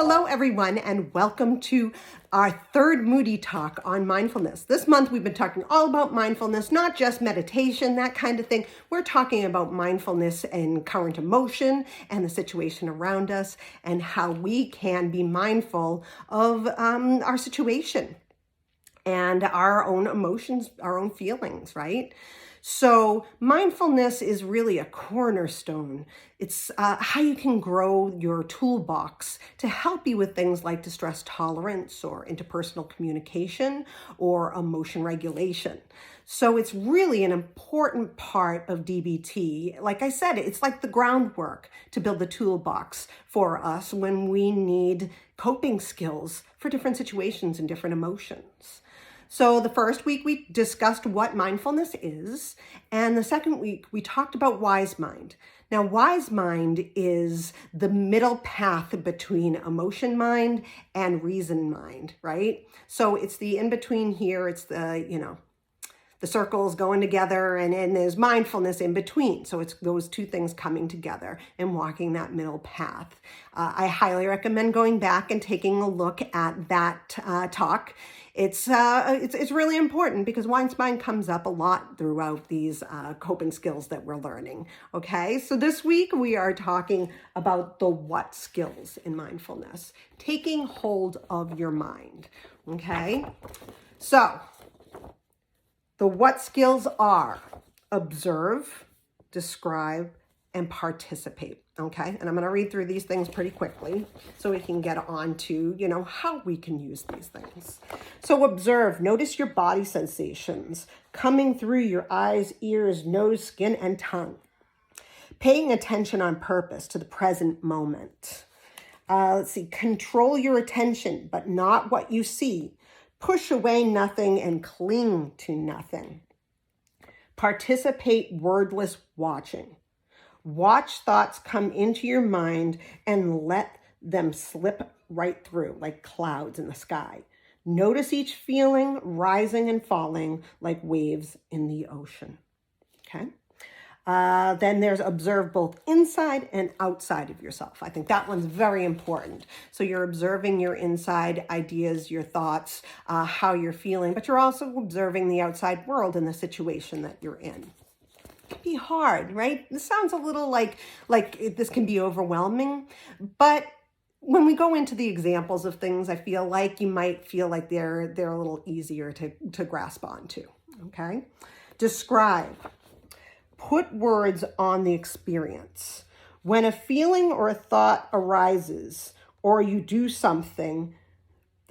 Hello, everyone, and welcome to our third Moody talk on mindfulness. This month, we've been talking all about mindfulness, not just meditation, that kind of thing. We're talking about mindfulness and current emotion and the situation around us and how we can be mindful of our situation and our own emotions, our own feelings, right? So mindfulness is really a cornerstone. It's how you can grow your toolbox to help you with things like distress tolerance or interpersonal communication or emotion regulation. So it's really an important part of DBT. Like I said, it's like the groundwork to build the toolbox for us when we need coping skills for different situations and different emotions. So the first week we discussed what mindfulness is, and the second week we talked about wise mind. Now, wise mind is the middle path between emotion mind and reason mind, right? So it's the in-between here, it's the circles going together, and there's mindfulness in between. So it's those two things coming together and walking that middle path. I highly recommend going back and taking a look at that talk. It's really important because wise mind comes up a lot throughout these coping skills that we're learning. Okay, so this week we are talking about the what skills in mindfulness, taking hold of your mind. Okay, so the what skills are observe, describe, and participate. Okay, and I'm going to read through these things pretty quickly so we can get on to, how we can use these things. So observe, notice your body sensations coming through your eyes, ears, nose, skin, and tongue. Paying attention on purpose to the present moment. Control your attention, but not what you see. Push away nothing and cling to nothing. Participate wordless watching. Watch thoughts come into your mind and let them slip right through like clouds in the sky. Notice each feeling rising and falling like waves in the ocean. Okay. Then there's observe both inside and outside of yourself. I think that one's very important. So you're observing your inside ideas, your thoughts, how you're feeling, but you're also observing the outside world and the situation that you're in. It can be hard, right? This sounds a little like this can be overwhelming, but when we go into the examples of things, I feel like you might feel like they're a little easier to grasp onto. Okay, describe. Put words on the experience. When a feeling or a thought arises or you do something,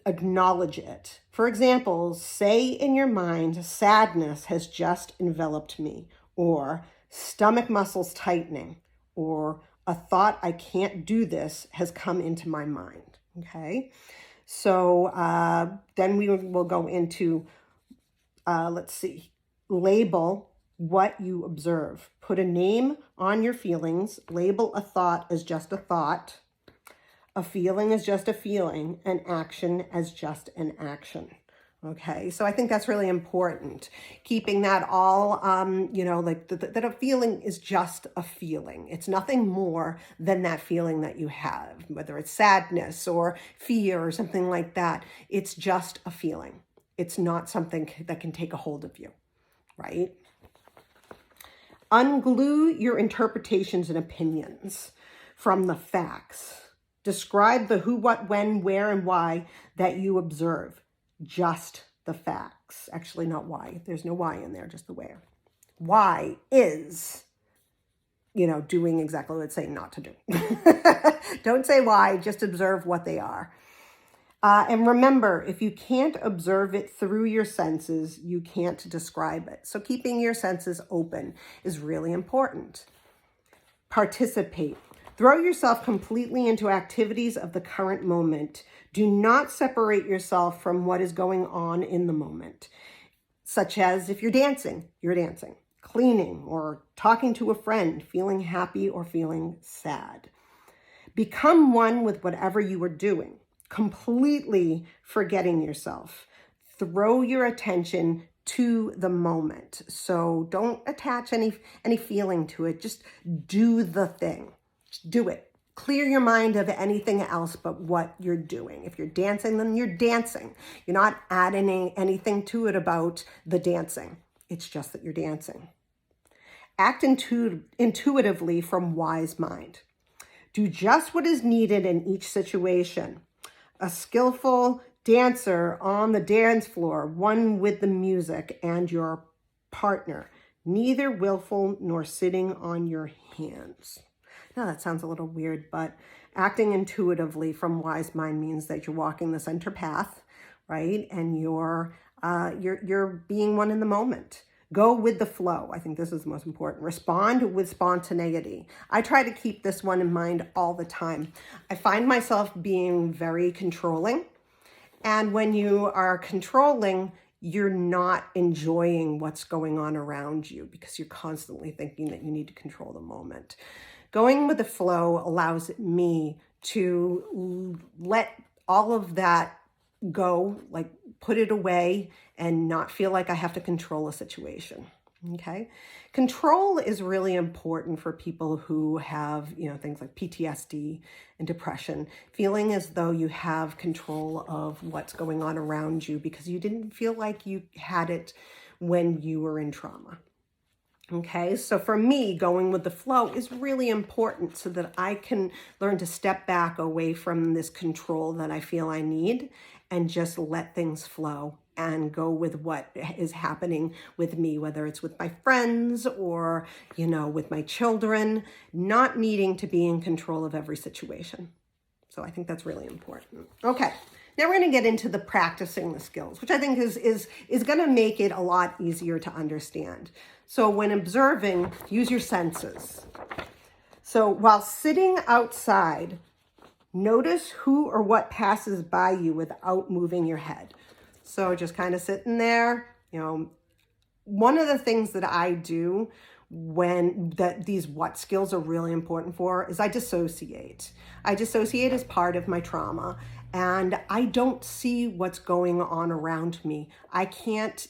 acknowledge it. For example, say in your mind, sadness has just enveloped me, or stomach muscles tightening, or a thought, I can't do this, has come into my mind. Okay, so then we will go into, label what you observe. Put a name on your feelings. Label a thought as just a thought, a feeling as just a feeling, an action as just an action. Okay, so I think that's really important. Keeping that all, that a feeling is just a feeling. It's nothing more than that feeling that you have, whether it's sadness or fear or something like that. It's just a feeling. It's not something that can take a hold of you, right? Unglue your interpretations and opinions from the facts. Describe the who, what, when, where, and why that you observe. Just the facts. Actually, not why. There's no why in there, just the where. Why is, doing exactly what it's saying not to do. Don't say why, just observe what they are. And remember, if you can't observe it through your senses, you can't describe it. So keeping your senses open is really important. Participate. Throw yourself completely into activities of the current moment. Do not separate yourself from what is going on in the moment, such as if you're dancing, cleaning, or talking to a friend, feeling happy or feeling sad. Become one with whatever you are doing, completely forgetting yourself. Throw your attention to the moment. So don't attach any feeling to it. Just do the thing. Just do it. Clear your mind of anything else but what you're doing. If you're dancing, then you're dancing. You're not adding anything to it about the dancing. It's just that you're dancing. Act intuitively from wise mind. Do just what is needed in each situation. A skillful dancer on the dance floor, one with the music and your partner, neither willful nor sitting on your hands. Now that sounds a little weird, but acting intuitively from wise mind means that you're walking the center path, right? And you're being one in the moment. Go with the flow. I think this is the most important. Respond with spontaneity. I try to keep this one in mind all the time. I find myself being very controlling. And when you are controlling, you're not enjoying what's going on around you because you're constantly thinking that you need to control the moment. Going with the flow allows me to let all of that go, like put it away and not feel like I have to control a situation. Okay. Control is really important for people who have, things like PTSD and depression, feeling as though you have control of what's going on around you because you didn't feel like you had it when you were in trauma. Okay, so for me, going with the flow is really important so that I can learn to step back away from this control that I feel I need and just let things flow and go with what is happening with me, whether it's with my friends or, with my children, not needing to be in control of every situation. So I think that's really important. Okay. Now we're going to get into the practicing the skills, which I think is going to make it a lot easier to understand. So when observing, use your senses. So while sitting outside, notice who or what passes by you without moving your head. So just kind of sitting there, one of the things that I do these what skills are really important for is I dissociate. I dissociate as part of my trauma. And I don't see what's going on around me. I can't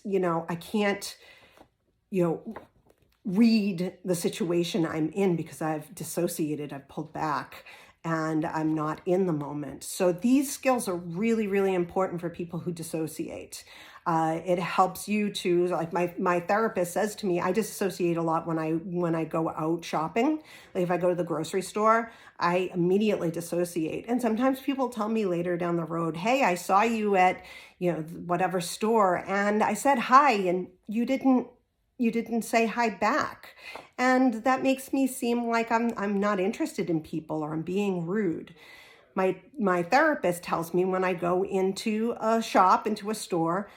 read the situation I'm in because I've dissociated, I've pulled back, and I'm not in the moment. So these skills are really, really important for people who dissociate. It helps you to, like my therapist says to me, I disassociate a lot when I go out shopping. Like if I go to the grocery store, I immediately dissociate. And sometimes people tell me later down the road, hey, I saw you at, whatever store and I said hi and you didn't say hi back. And that makes me seem like I'm not interested in people or I'm being rude. My therapist tells me when I go into a shop, into a store,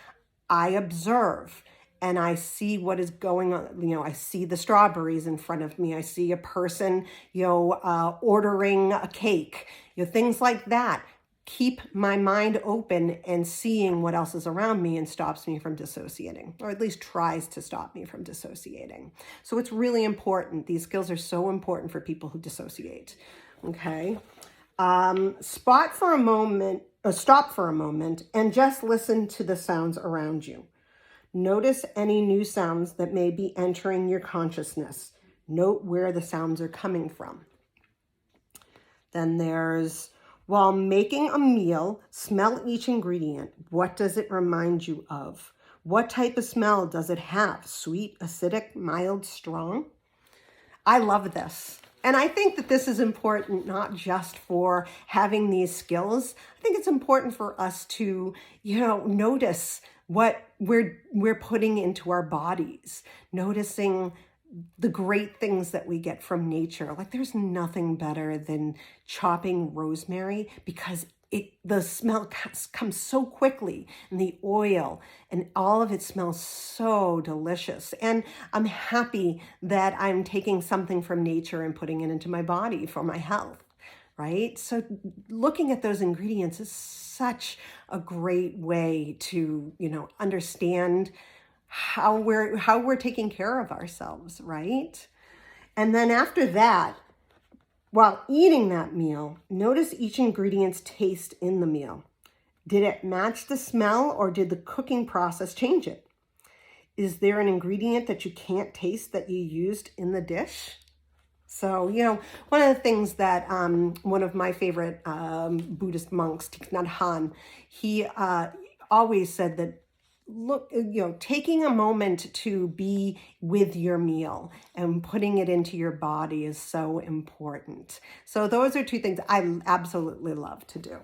I observe and I see what is going on. I see the strawberries in front of me. I see a person, ordering a cake, things like that. Keep my mind open and seeing what else is around me and stops me from dissociating, or at least tries to stop me from dissociating. So it's really important. These skills are so important for people who dissociate. Okay. Stop for a moment and just listen to the sounds around you. Notice any new sounds that may be entering your consciousness. Note where the sounds are coming from. Then there's, while making a meal, smell each ingredient. What does it remind you of? What type of smell does it have? Sweet, acidic, mild, strong? I love this. And I think that this is important not just for having these skills. I think it's important for us to, notice what we're putting into our bodies, noticing the great things that we get from nature. Like there's nothing better than chopping rosemary because the smell comes so quickly, and the oil and all of it smells so delicious. And I'm happy that I'm taking something from nature and putting it into my body for my health, right? So looking at those ingredients is such a great way to, understand how we're taking care of ourselves, right? And then after that, while eating that meal, notice each ingredient's taste in the meal. Did it match the smell or did the cooking process change it? Is there an ingredient that you can't taste that you used in the dish? So, one of the things that one of my favorite Buddhist monks, Thich Nhat Hanh, he always said that, look, taking a moment to be with your meal and putting it into your body is so important. So those are two things I absolutely love to do.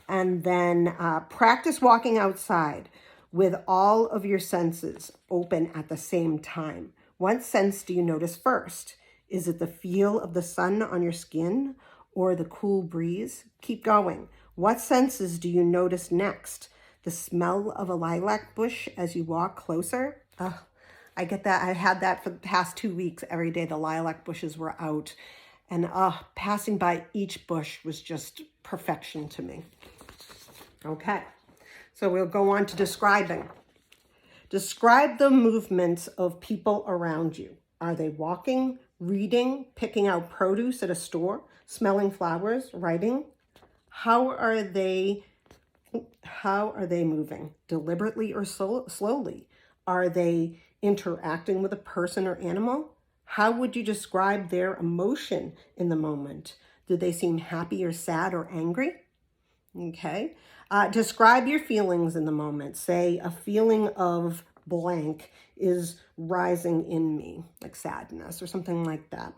And then practice walking outside with all of your senses open at the same time. What sense do you notice first? Is it the feel of the sun on your skin or the cool breeze? Keep going. What senses do you notice next? The smell of a lilac bush as you walk closer? I get that. I had that for the past 2 weeks. Every day the lilac bushes were out. And passing by each bush was just perfection to me. Okay, so we'll go on to describing. Describe the movements of people around you. Are they walking, reading, picking out produce at a store, smelling flowers, writing? How are they moving? Deliberately or slowly? Are they interacting with a person or animal? How would you describe their emotion in the moment? Do they seem happy or sad or angry? Okay. Describe your feelings in the moment. Say a feeling of blank is rising in me, like sadness or something like that.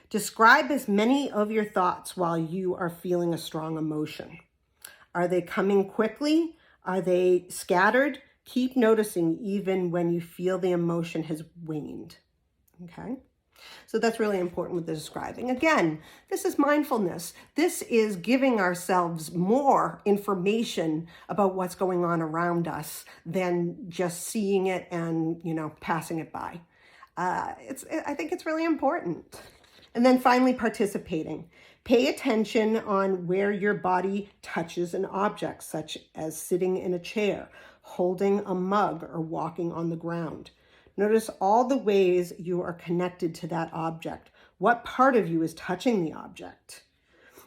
Describe as many of your thoughts while you are feeling a strong emotion. Are they coming quickly? Are they scattered? Keep noticing even when you feel the emotion has waned. Okay. So that's really important with the describing. Again, this is mindfulness. This is giving ourselves more information about what's going on around us than just seeing it and, passing it by. I think it's really important. And then finally, participating. Pay attention on where your body touches an object, such as sitting in a chair, holding a mug, or walking on the ground. Notice all the ways you are connected to that object. What part of you is touching the object?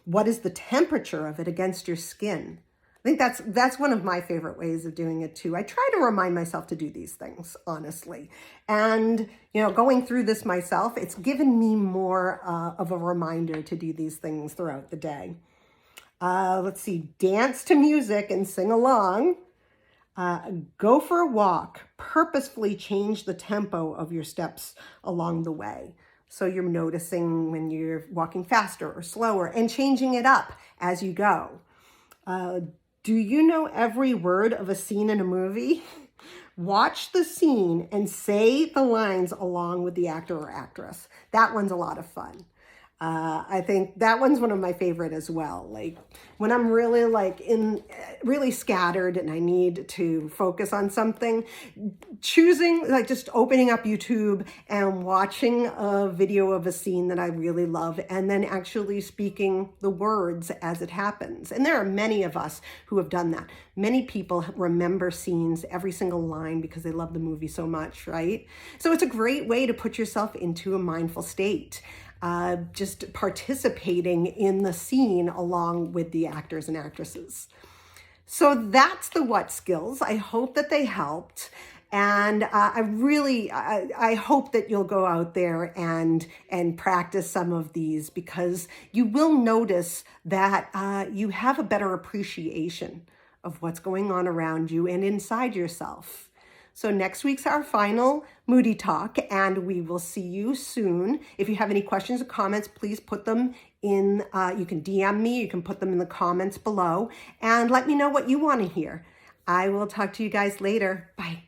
What is the temperature of it against your skin? I think that's one of my favorite ways of doing it too. I try to remind myself to do these things, honestly. And, going through this myself, it's given me more of a reminder to do these things throughout the day. Let's see, dance to music and sing along. Go for a walk. Purposefully change the tempo of your steps along the way. So you're noticing when you're walking faster or slower and changing it up as you go. Do you know every word of a scene in a movie? Watch the scene and say the lines along with the actor or actress. That one's a lot of fun. I think that one's one of my favorite as well. Like when I'm really really scattered and I need to focus on something, choosing just opening up YouTube and watching a video of a scene that I really love and then actually speaking the words as it happens. And there are many of us who have done that. Many people remember scenes, every single line, because they love the movie so much, right? So it's a great way to put yourself into a mindful state. Just participating in the scene along with the actors and actresses. So that's the what skills. I hope that they helped. And I hope that you'll go out there and practice some of these, because you will notice that you have a better appreciation of what's going on around you and inside yourself. So next week's our final Moody Talk, and we will see you soon. If you have any questions or comments, please put them in, you can DM me, you can put them in the comments below, and let me know what you want to hear. I will talk to you guys later. Bye.